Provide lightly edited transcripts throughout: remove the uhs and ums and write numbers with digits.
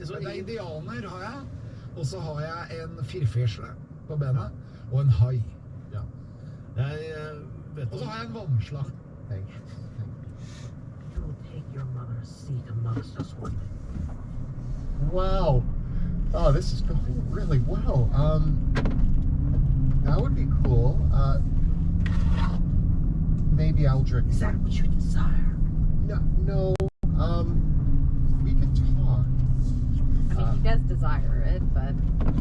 Så indianer har jeg, og så har jeg en firfisle på benet, og en hai. Ja. Og så har jeg en vannslag. You will take your mother's seat amongst us one day. Wow. Oh, this is going really well. That would be cool. Maybe I'll drink. Is that what you desire? No. We could talk. I mean, he does desire it, but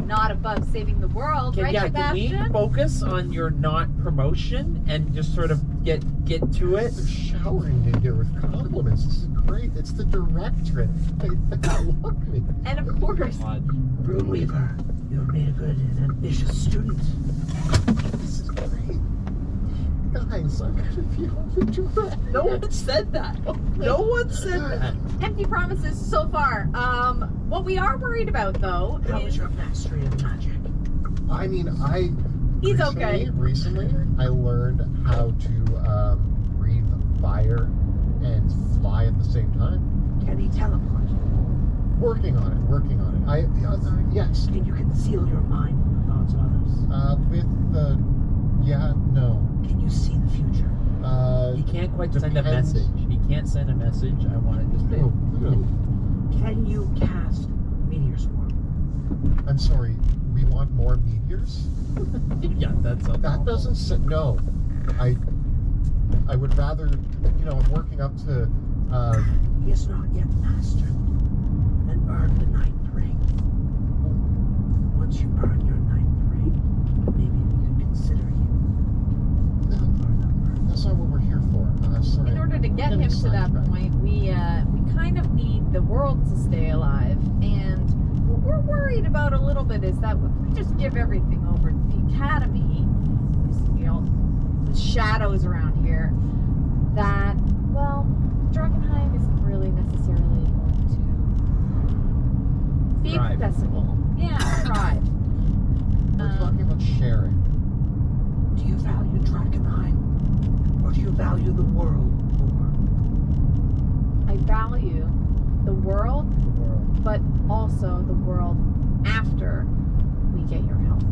not above saving the world, right, Sebastian? Can we focus on your not promotion and just sort of get to it? They're showering me here with compliments. This is great. It's the directorate. They love me. And of course, Broom Weaver, you have made a good and ambitious student. This is great. Guys, I'm gonna be on the directorate. No one said that. No one said that. empty promises so far. What we are worried about, though, How is is your mastery of magic? I mean, He's okay. Recently, I learned how to breathe fire and fly at the same time. Can he teleport? Working on it. Yes. Can you conceal your mind from the thoughts of others? No. Can you see the future? He can't quite send a depends. message. He can't send a message. I want to just... No. Can you cast meteor swarm? I'm sorry. We want more meteors? Yeah, that's a That doesn't sit. No. I would rather, I'm working up to, He has not yet mastered and earned the 9th ring. Once you earn your 9th ring, maybe we could consider you our number. that's not what we're here for. Sorry. in order to get him to that point, we kind of need the world to stay alive. And what we're worried about a little bit is that if we just give everything over to the Academy, the shadows around here, that, well, Drakenheim isn't really necessarily going to be Thrive. accessible. Yeah, thrive. We're talking about sharing. Do you value Drakenheim? Or do you value the world more? I value the world, but also the world after we get your help.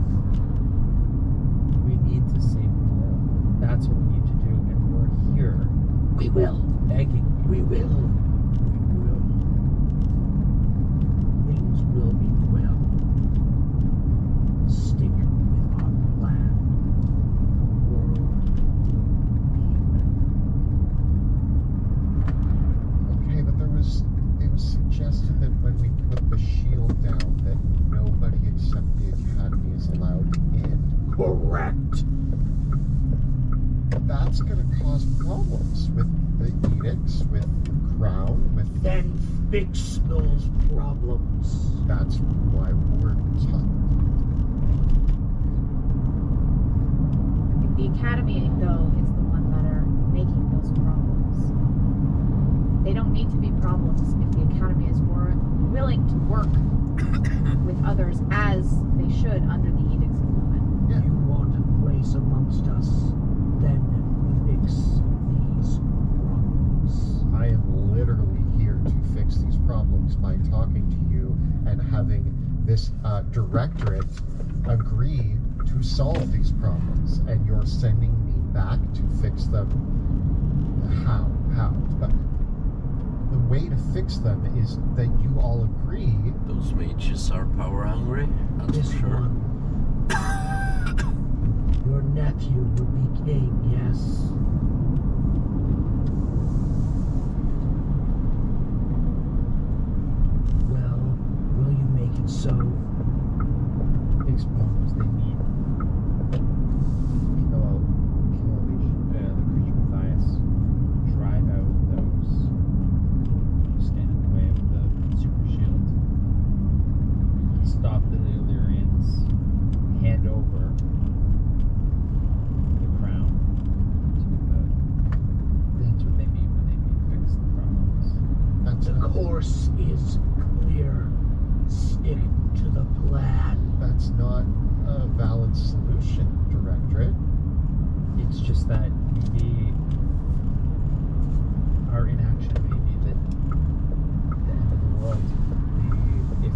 We need to save the world. That's what we need to do. And we're here We will. begging. We will. Things will be well. Stick with our plan. The world will be Okay, but it was suggested that when we put the shield down, that nobody except the Academy is allowed in. correct. That's going to cause problems with the edicts, with the crown, with... Then fix those problems. That's why we're talking. I think the Academy, though, is the one that are making those problems. They don't need to be problems if the Academy is willing to work with others as they should under the Edicts of Lumen. Yeah. You want a place amongst us, then fix these problems. I am literally here to fix these problems by talking to you and having this directorate agree to solve these problems. And you're sending me back to fix them. How? But the way to fix them is that you all agree. Those mages are power hungry, that's This for sure. one. Your nephew would be king, yes. Well, will you make it so? These problems they need. Kill the creature Matthias. Drive out those who stand in the way of the super shield. Stop the Illyrians. Hand over the crown to the... That's what they mean when they mean fix the problems. That's The course is clear. Stick to the plan. That's not a valid solution, directorate. It's just that maybe our inaction may be the end of the world. If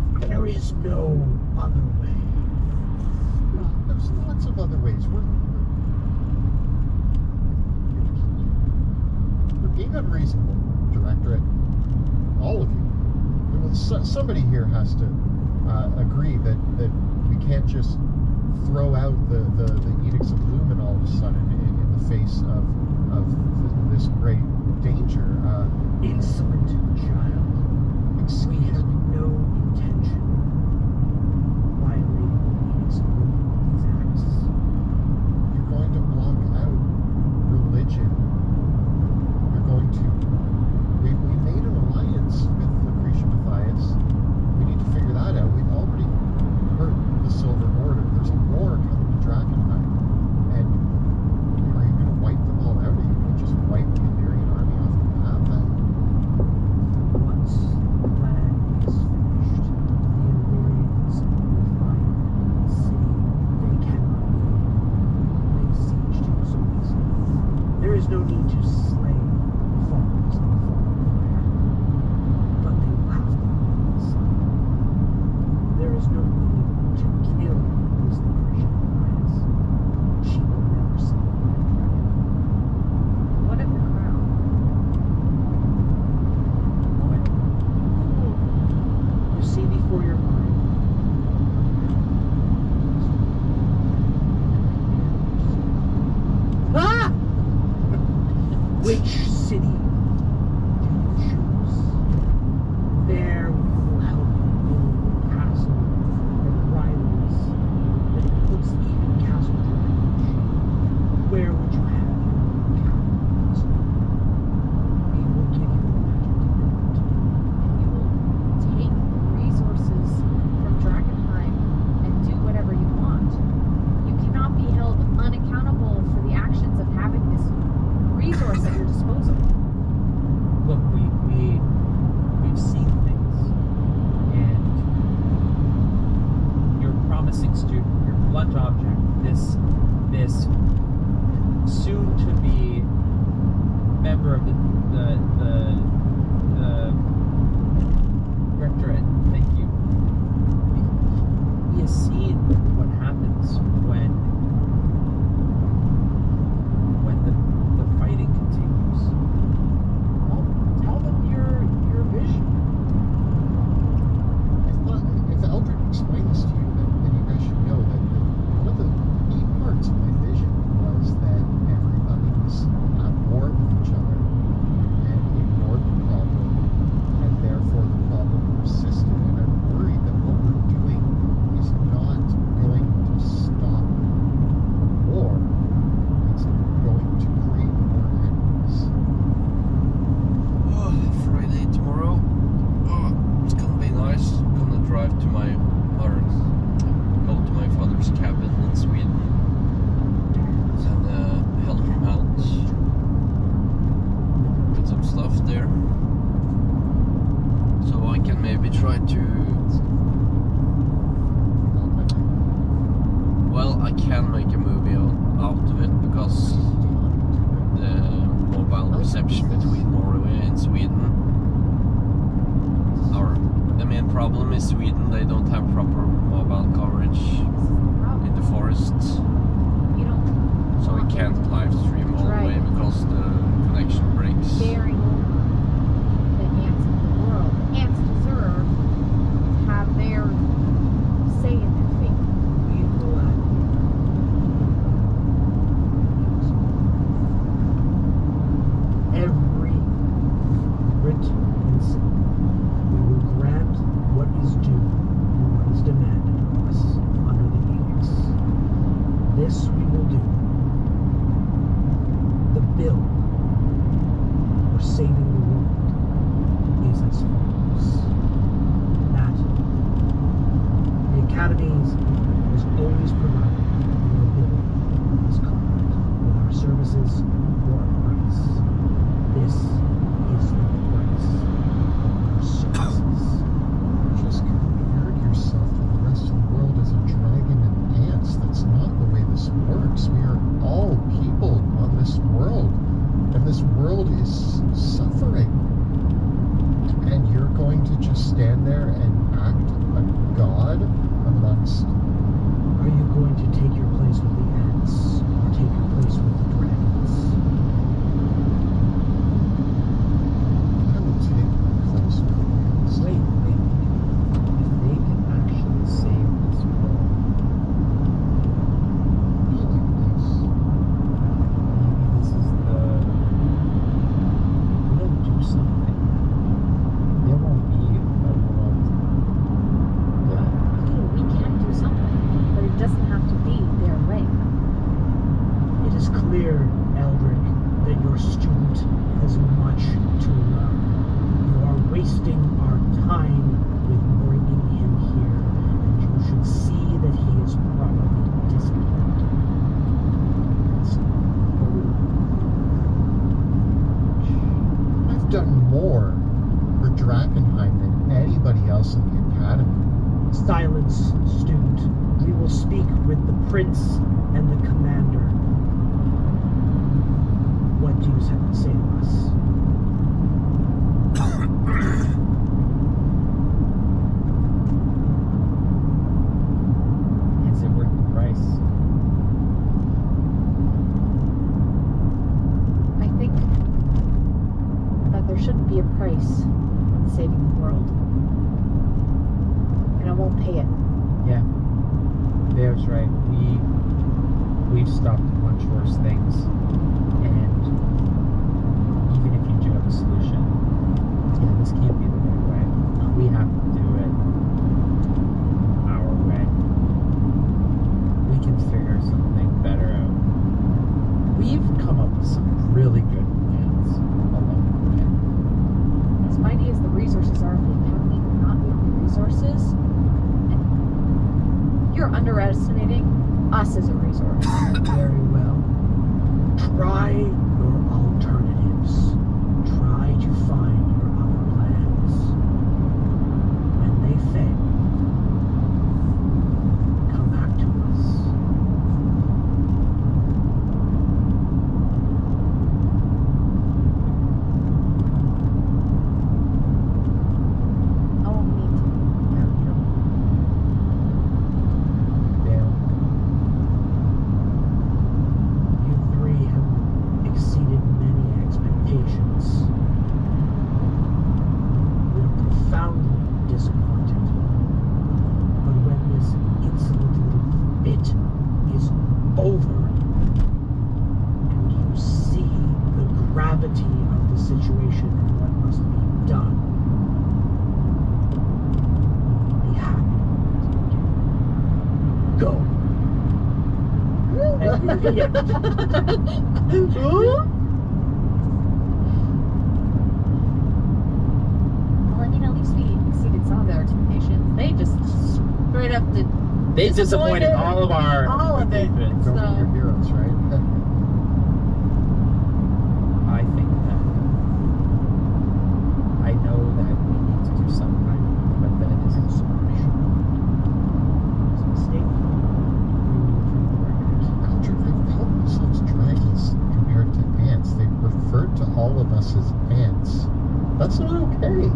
is no other way. Well, there's lots of other ways. You're being unreasonable, Directorate. All of you. Somebody here has to agree that we can't just throw out the edicts of Lumen all of a sudden in the face of this great danger. Insolent child. We have no intention of violating the edicts of Lumen with these acts. You're going to block out religion. You're going to... We made an alliance with Lucretia Mathias. We need to figure that out. We've already hurt the Silver Order. There's more coming to Drakenheim. And are you going to wipe them all out? Are you going to just wipe the Illyrian army off the map then? Once the plan is finished, the Illyrians will find a city they cannot leave. Lay siege to so easily. There is no need to slay the followers of the fallen fire, but they will have to be inside. There is no need to kill this Lucretia Mathias. She will never see the light again. What of the crown? You see before your mind. Ah! Which city do you choose? There we will help you build a castle that rivals, that includes even Castle Dragon. Where would you have your castle? We will give you the magic to build it. You will take resources from Drakenheim and do whatever you want. You cannot be held unaccountable for the actions of having this resource at your disposal. Look, we've seen things, and your promising student, your blunt object, this soon-to-be member of the rectorate. Thank you. He has seen what happens when the fighting continues. Tell them your vision. I thought if Eldrick explained this to you, then you guys should know that one of the key parts of my vision was that everybody was at war with each other and ignored the problem, and therefore the problem persisted. And I'm worried that what we're doing is not going to stop war. It's going to create more enemies. Oh, Friday tomorrow. Oh, it's gonna be nice. Gonna drive to go to my father's cabin in Sweden and help him out with some stuff there. So I can maybe try to. Well, I can make a movie out of it because the mobile reception between Norway and Sweden. The main problem is Sweden. They don't have proper mobile coverage in the forest, You don't so we can't live stream all the way Right. because the connection breaks. bearing over the ants of the world. The ants deserve to have their say in their fate. We will every writ and sin. We will grant what is due and what is demanded of us under the edicts. This we will do. The bill for saving the world is as follows. That the academies has always provided the ability of this conduct with our services or our price. This is the price of our services. Just compared yourself to the rest of the world as a dragon and ants. That's not the way this works. We are all people on this world, and this world is suffering. And you're going to just stand there and act a god next? Are you going to take your place with the ants or take your place with the dragons? I will take my place with the ants. Wait. If they can actually save this world, Not like this. maybe this is the. We'll do something. There won't be a world. Okay, we can do something, but it doesn't have to be their way. It is clear, Eldrick, that your student has much to learn. You are wasting our time with bringing him here, and you should see that he is properly disciplined. I've done more for Drakenheim than anybody else in the academy. Silence, student. We will speak with the prince and the commander. What do you have to say to us? Is it worth the price? I think that there shouldn't be a price on saving the world. And I won't pay it. Yeah. Bear's right. We've stopped much worse things. And even if you do have a solution, yeah, this can't be the right way. We have to do it our way. We can figure something better out. We've come up with some really good plans along the way. As mighty as the resources are of the Academy, they're not the only resources. And you're underestimating us as a resource. Very well. Try your alternatives. Try to find your other plans. When they fail, come back to us. I won't need to. Yeah, you know. Dale. You three have exceeded many expectations. We are profoundly disappointed. But when this insolent little bit is over, and you see the gravity of the situation and what must be done, you'll be happy to go. Well, I mean, at least we exceeded some of their expectations. They just straight up did. They disappointed all of our all of it. achievements. Don't So- be your heroes, right? I think that I know that we need to do something, but that is It's a mistake. Eldrick, they call themselves dragons compared to ants. They referred to all of us as ants. That's not okay.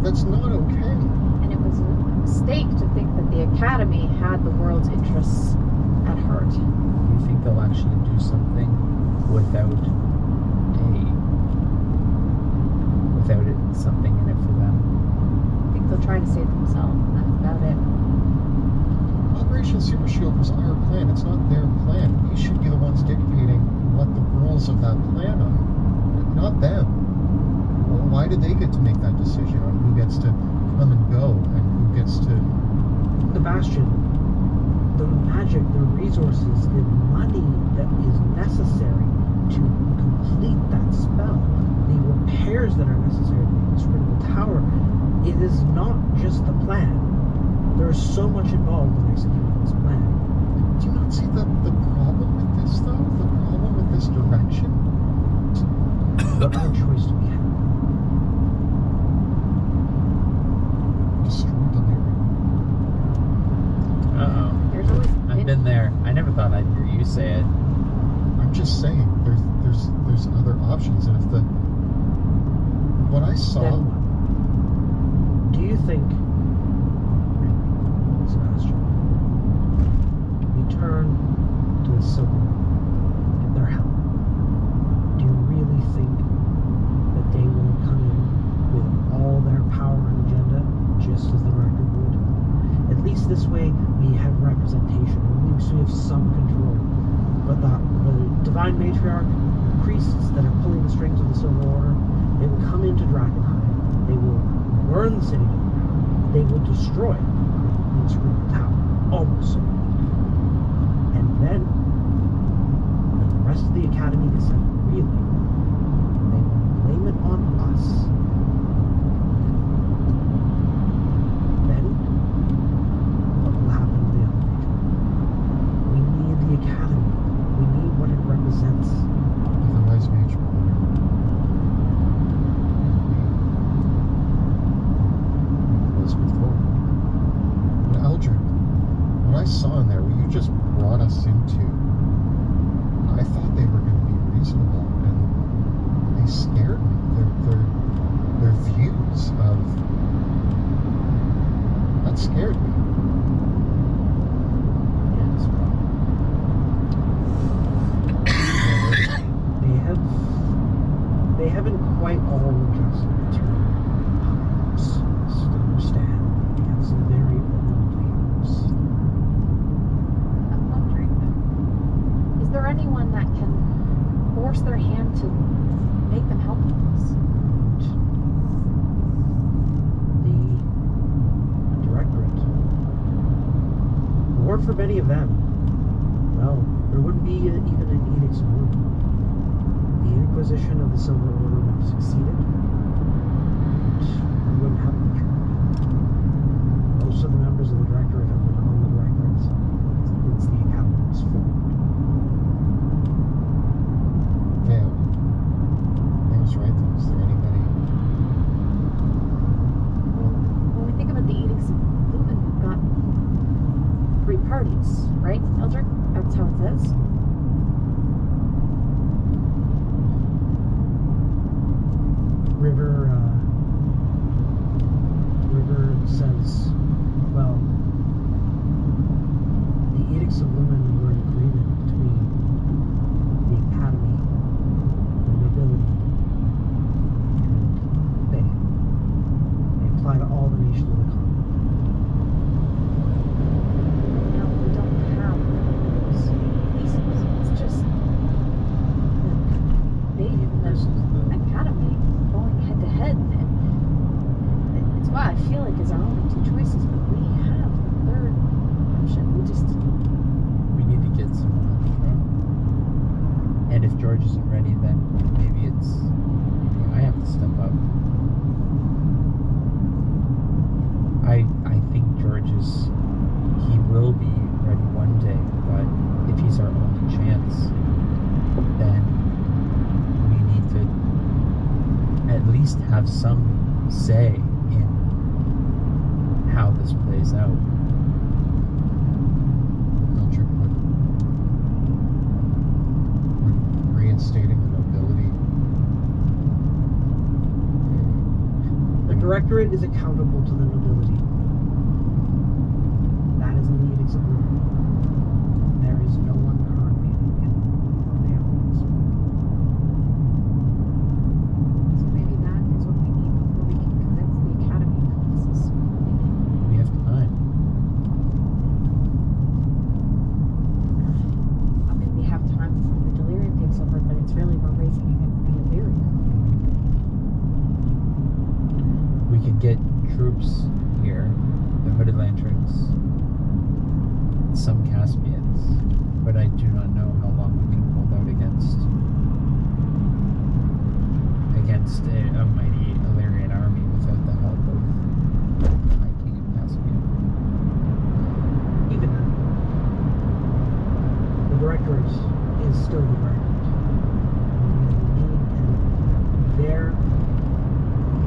That's not okay. And it was a mistake to think that the Academy had the world's interests at heart. Do you think they'll actually do something without it something in it for them? I think they'll try to save themselves, and that's about it. Operation Super Shield was our plan. It's not their plan. We should be the ones dictating what the rules of that plan are, not them. Well, why do they get to make that decision on who gets to come and go and who gets to? The Bastion, the magic, the resources, the money that is necessary to complete that spell, the repairs that are necessary to construct the tower, it is not just the plan. There is so much involved in executing this plan. Do you not see the problem with this though? The problem with this direction? What other choice do we have? Destroy Delirium. Uh-oh. There's always I've been there. I never thought I'd hear you say it. I'm just saying, there's other options, and if what I saw. Then what? Do you think this way, we have representation. So we have some control. But the divine matriarch, the priests that are pulling the strings of the Silver Order, they will come into Drakenheim. They will burn the city. They will destroy the Scream Tower. Almost so. And then, when the rest of the Academy decide really, they will blame it on us. Then, what will happen to the Elevation? We need the Academy. We need what it represents. With a nice mage brother. As before. And Eldred, what I saw in there, what you just brought us into, I thought they were going to be reasonable, and they scared me. Their views of that scared me. Yes, they haven't quite all adjusted to us to understand. They have some very old views. I'm wondering, though, is there anyone that can force their hand to make them help with this? The Directorate. Or for many of them, well, there wouldn't be even an Edict of Rule. The Inquisition of the Silver Order would have succeeded. We wouldn't have the truth. Most of the members of the Directorate have been on the Directorate since the Academy was formed. Okay, I was right though. Is there anybody? Well, when we think about the Edicts of Lumen, we've got 3 parties, right, Eldrick? That's how it says. River says, well, the Edicts of Lumen were an agreement between the Academy, the nobility, and they apply to all the nations of the continent. No, we don't have those pieces. It's just the Academy going head to head. It's why I feel like it's our only 2 choices, but we have the 3rd option. We need to get someone on the front. And if George isn't ready, then maybe I have to step up. I think George he will be ready one day, but if he's our only chance, then we need to at least have some say in how this plays out. Eldred, we're reinstating the nobility. The Directorate is accountable to the nobility. That is in the Edicts of Rule. There is no one currently in the elements. So maybe that is what we need before we can convince the Academy that this is We have time. I mean, we have time before the delirium takes over, but it's really we're racing against the delirium. We could get troops here, the Hooded Lanterns, some Caspians, but I do not know how long we can hold out against a mighty Illyrian army without the help of the High King of Caspia. Even then, the Directorate is still the Directorate.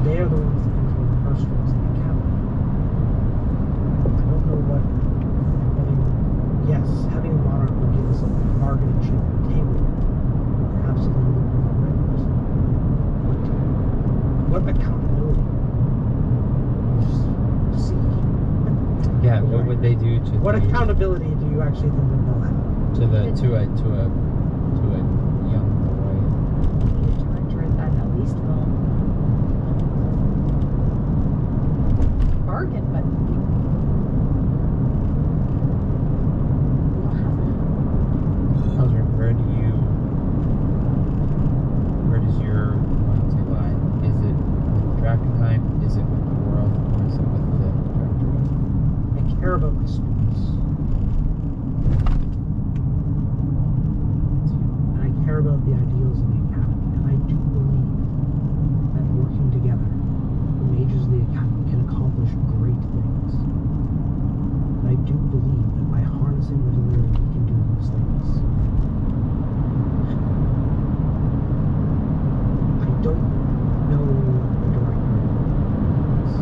They're the ones that control the purse strings in the Academy. I don't know what having a monarch would give us a bargaining chip at the table. Absolutely. What accountability? See. Yeah, what would they do to What accountability do you actually think that they'll have? to a young boy? We need to enter that at least will bargain, but care about my students. And I care about the ideals of the academy. And I do believe that working together, the majors of the academy can accomplish great things. And I do believe that by harnessing the delirium, we can do those things. I don't know what the director is.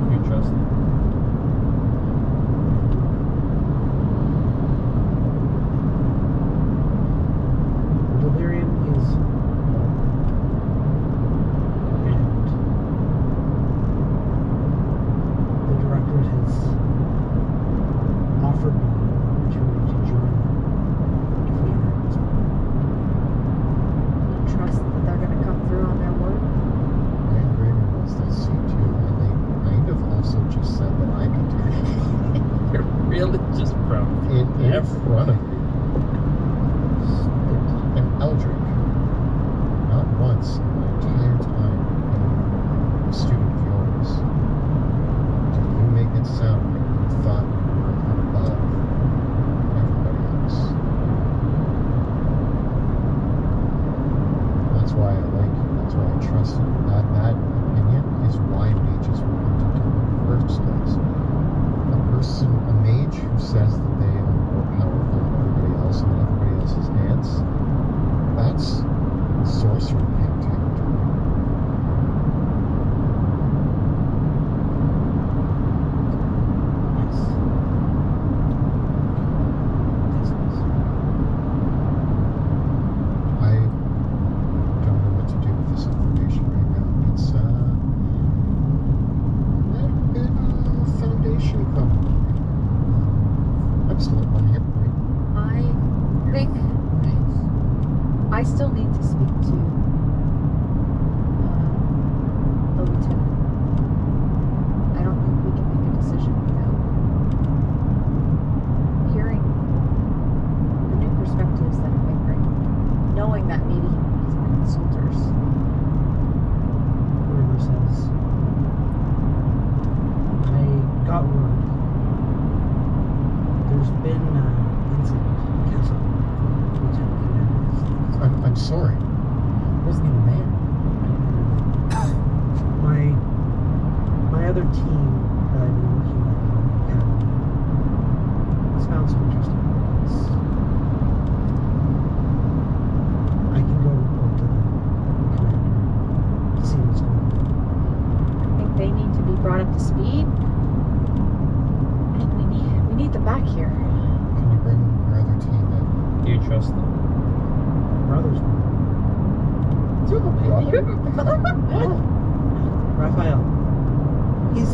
You trust them? The delirium is and the directorate has offered me an opportunity to join them if we enter this plan. You trust that they're going to come through on their word? My agreement was that C2, and they kind of also just said that I could do it. You're really just proud. In front of me. And Eldrick, not once in my entire time being a student of yours, did you make it sound like you thought you were above everybody else. That's why I like you. That's why I trust you. That opinion is why mages were wanted to in the first place. A mage who says that they are more powerful than everybody else and that everybody else is ants, that's sorcery king territory. Yes. Yes, yes. I don't know what to do with this information right now. It's a bit foundation crumbling. I'm still at one hip point. I think I still need to speak to the lieutenant. I don't think we can make a decision without hearing the new perspectives that it might bring, knowing that maybe he needs my consultors. River says, I got word. There's been an incident in Castle. Lieutenant Commander. I'm sorry. I wasn't even there. My other team that I've been working with in the academy has found some interesting things. I can go report to the commander to see what's going on. I think they need to be brought up to speed, and we need them back here. Can you bring your other team in? Do you trust them? Brothers, Do you have a brother? Raphael. He's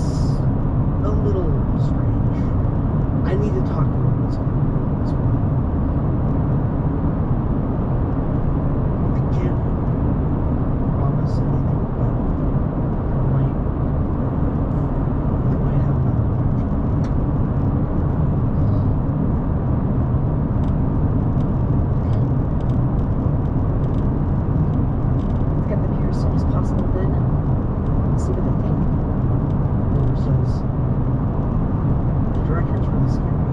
a little strange. I need to talk to him what's going on as well. I can't promise anything, but I might have another option. Let's get them here as soon as possible then, and see what they think. River says, the director's really scary.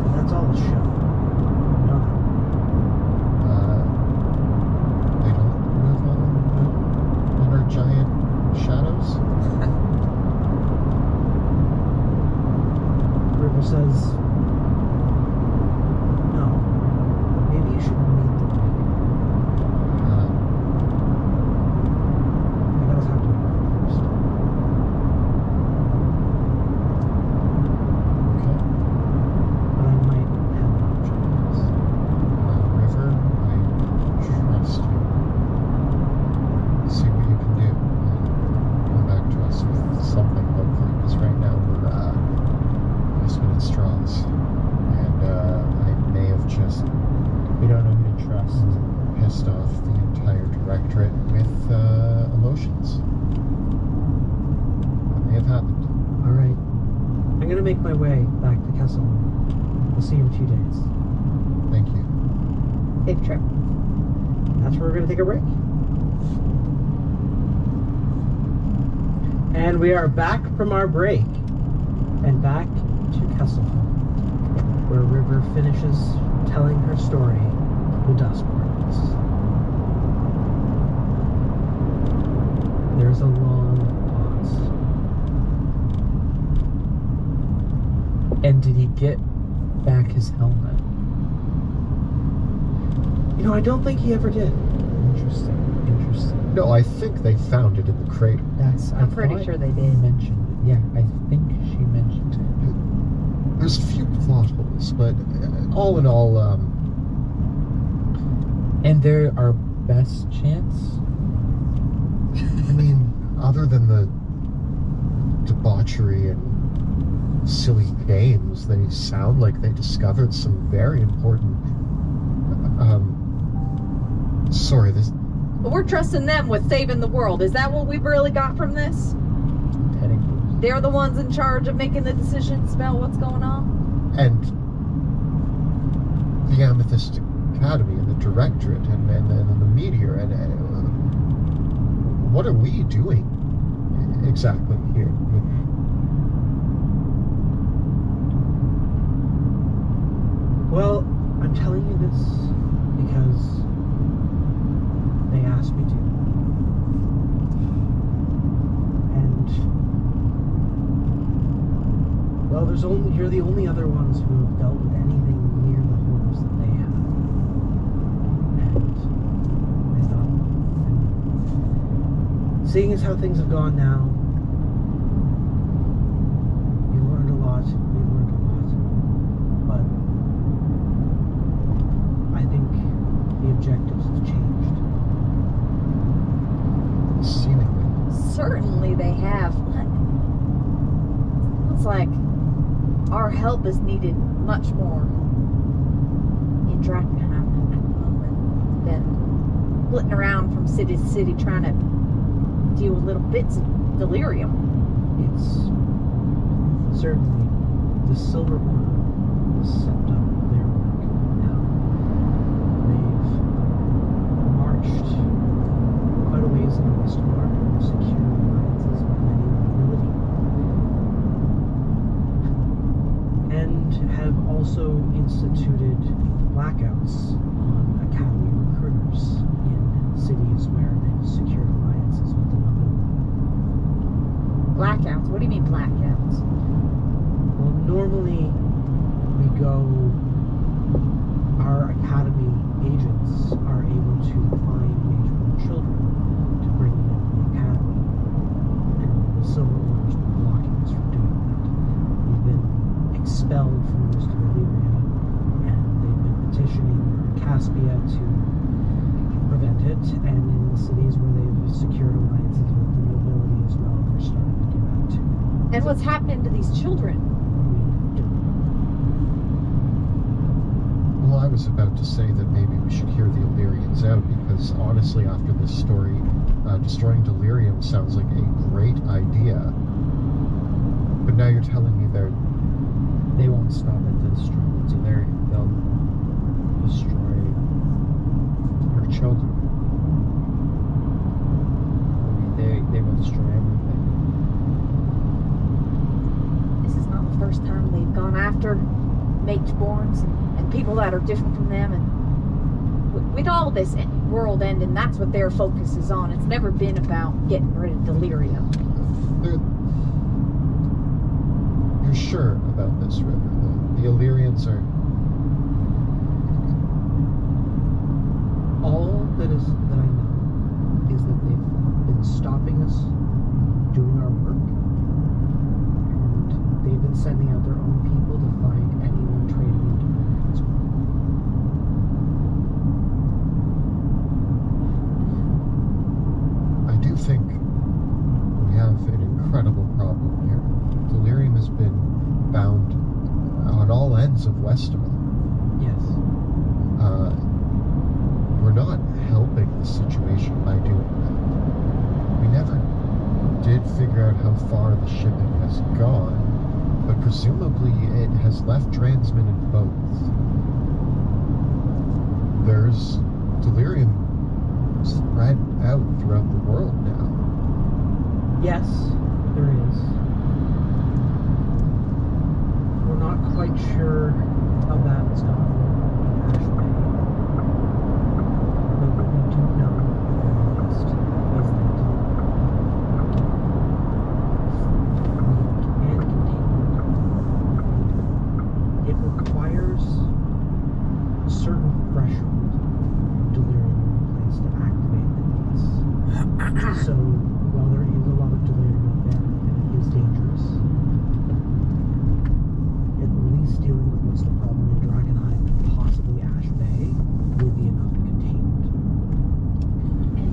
But that's all the show. You know that. They don't move on the moon in our giant shadows? River says, no, maybe you should meet them. I gotta talk to him first. Okay. But I might have an option. River, I trust you. See what you can do and come back to us with something, hopefully, because right now we're grasping at straws. And I may have just We don't know who to trust. pissed off the entire directorate with emotions. That may have happened. All right. I'm gonna make my way back to Kessel. We'll see you in a few days. Thank you. Big trip. That's where we're gonna take a break. And we are back from our break and back to Kesselholm, where River finishes telling her story of the Dustborns. There's a long pause. And did he get back his helmet? You know, I don't think he ever did. Interesting. No, I think they found it in the crater. I'm pretty sure they did. Mentioned it. Yeah, I think she mentioned it. There's a few plot holes, but all in all, And they're our best chance? I mean, other than the debauchery and silly games, they sound like they discovered some very important. Sorry, this. But we're trusting them with saving the world. Is that what we've really got from this? Technically. They're the ones in charge of making the decisions about what's going on? And the Amethyst Academy and the Directorate and the Meteor and what are we doing exactly here? Well, I'm telling you this because they asked me to. And well, you're the only other ones who have dealt with anything near the horrors that they have. And I thought, and seeing as how things have gone now, you learned a lot, we've learned a lot. But I think the objectives have changed. Seemingly. Certainly they have. Looks like our help is needed much more in Drakenheim at the moment than flitting around from city to city trying to deal with little bits of delirium. It's certainly the Silver Order has stepped up their work now. They've marched quite a ways in the Western Arc and secured alliances with many nobility. And have also instituted blackouts on academy recruiters in cities where they've secured alliances with the nobility. Blackouts? What do you mean blackouts? Well, normally we go, our academy agents are able to find major children to bring them into the academy. And the Silver Order's been blocking us from doing that. We've been expelled from most of Illyria, and they've been petitioning Caspia to prevent it, and in the cities where they've secured alliances with the nobility as well, they're starting to do that too. And what's happening to these children? Well, I was about to say that maybe we should hear the Illyrians out because honestly, after this story, destroying Delirium sounds like a great idea. But now you're telling me They won't stop at the destruction. So they'll destroy her children. I mean, they will destroy everything. This is not the first time they've gone after Mageborns and people that are different from them. And with all this world ending, that's what their focus is on. It's never been about getting rid of delirium. you're sure about this, River. The Illyrians are... All that I know is that they've been stopping us doing our work, and they've been sending out their own people to find anyone trading into Americans. I do think we have an incredible problem here. Delirium has been bound on all ends of Westerville. Yes. We're not helping the situation by doing that. We never did figure out how far the shipping has gone, but presumably it has left transmitted boats. There's delirium spread out throughout the world now. Yes, There is. We're not quite sure how bad it's gone in Ash Bay. But what we do know, at least, is that we can contain it. It requires a certain threshold of delirium in place to activate things. So, while there is a lot of delirium out there, and it is dangerous, at least dealing with what's the problem in Dragonite, possibly Ash Bay, will be enough to contain it. And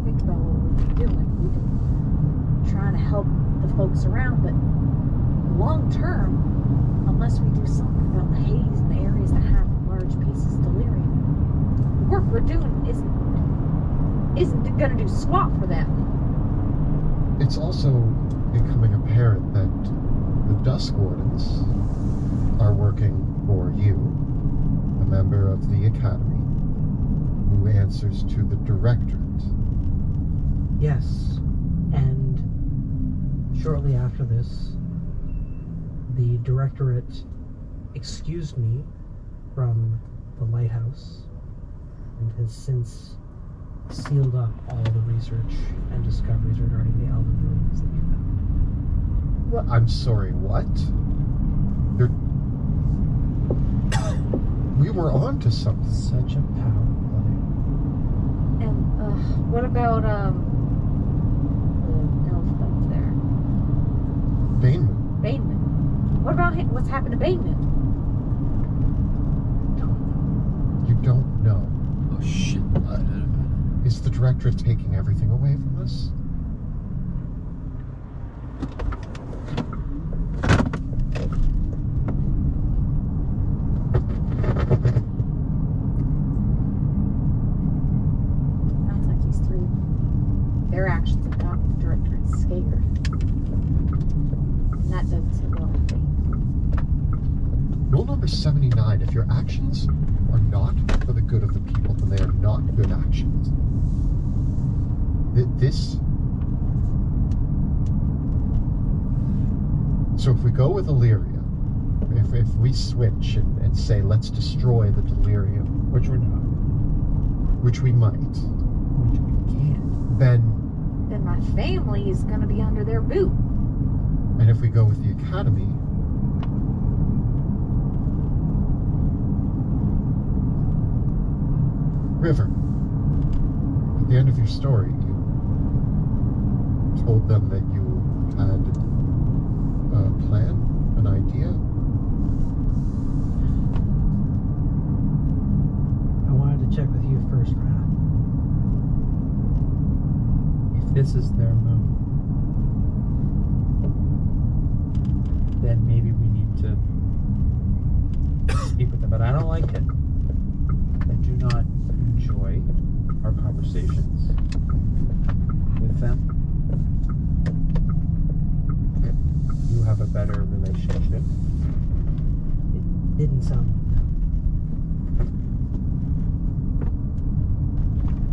think about what we can do. Like, we can try to help the folks around, but long term, unless we do something about the haze in the areas that have large pieces of delirium, the work we're doing isn't going to do squat for them. It's also becoming apparent that the Dusk Wardens are working for you, a member of the Academy, who answers to the Directorate. Yes, and shortly after this, the Directorate excused me from the lighthouse and has since sealed up all the research and discoveries regarding the Elven ruins that you found. Well, I'm sorry, what? We were on to something. Such a power play. and what about the elf that's there? Baneman. Baneman. What about him? What's happened to Baneman? You don't know. Oh shit. Is the Directorate taking everything away from us? Sounds like these three, their actions have got the Directorate scared. And that doesn't sit well with me. Rule number 79, if your actions are not for the good of the people, then they are not good actions. So if we go with Illyria, if we switch and say, let's destroy the delirium, Which we're not. which we might, Which we can't. Then my family is going to be under their boot. and if we go with the Academy, River, at the end of your story, you told them that you had a plan, an idea. I wanted to check with you first, Rat. If this is their moon, then maybe we need to speak with them. But I don't like it. I do not enjoy our conversations with them. You have a better relationship. It didn't sound like that.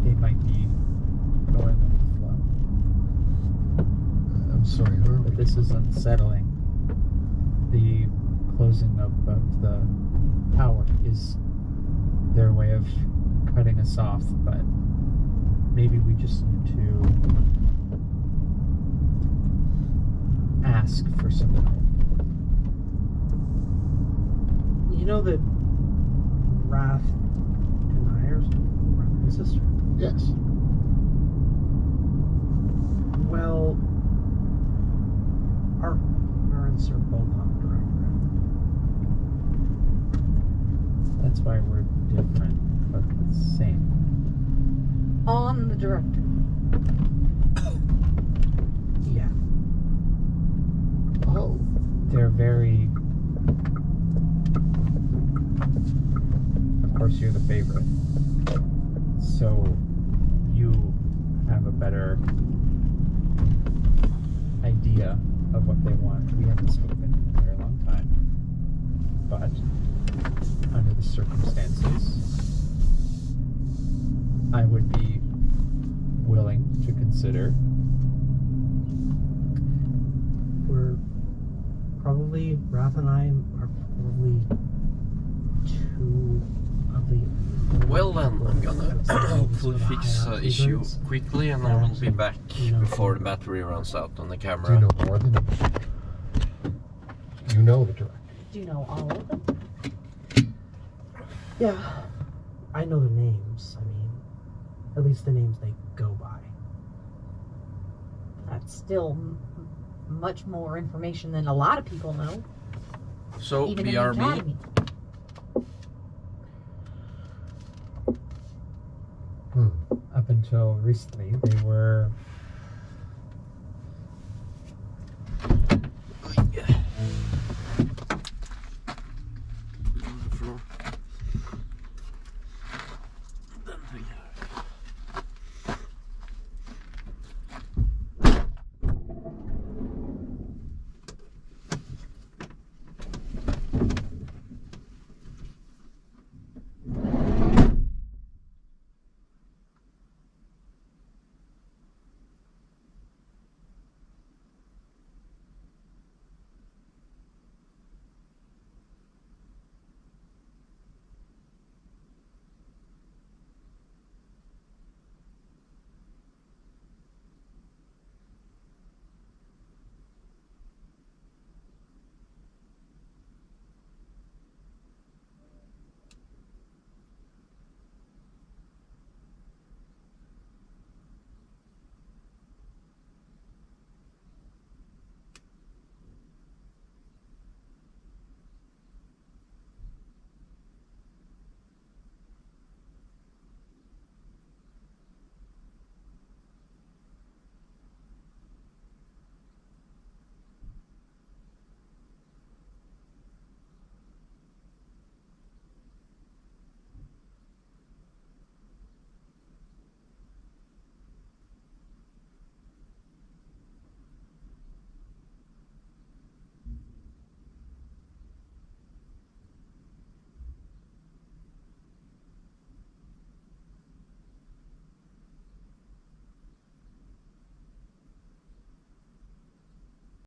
They might be going with the flow. I'm sorry, who are we? But this is unsettling. The closing of the power is their way of cutting us off, but maybe we just need to ask for some help. You know that Wrath and I are brother and sister? Yes. Well, our parents are both on the Directorate. That's why we're different, but the same. On the Director. Yeah. Oh. They're very... Of course, you're the favorite. So, you have a better idea of what they want. We haven't spoken in a very long time. But, under the circumstances, I would be willing to consider Probably, Raph and I are probably two of the... Well then, I'm gonna hopefully fix the issue quickly and I will be back before the battery runs out on the Do you camera. know more than you know the director? Do you know all of them? Yeah, I know their names. I mean, at least the names they go by. That's still much more information than a lot of people know, So, even in the BRB, academy. Up until recently, they were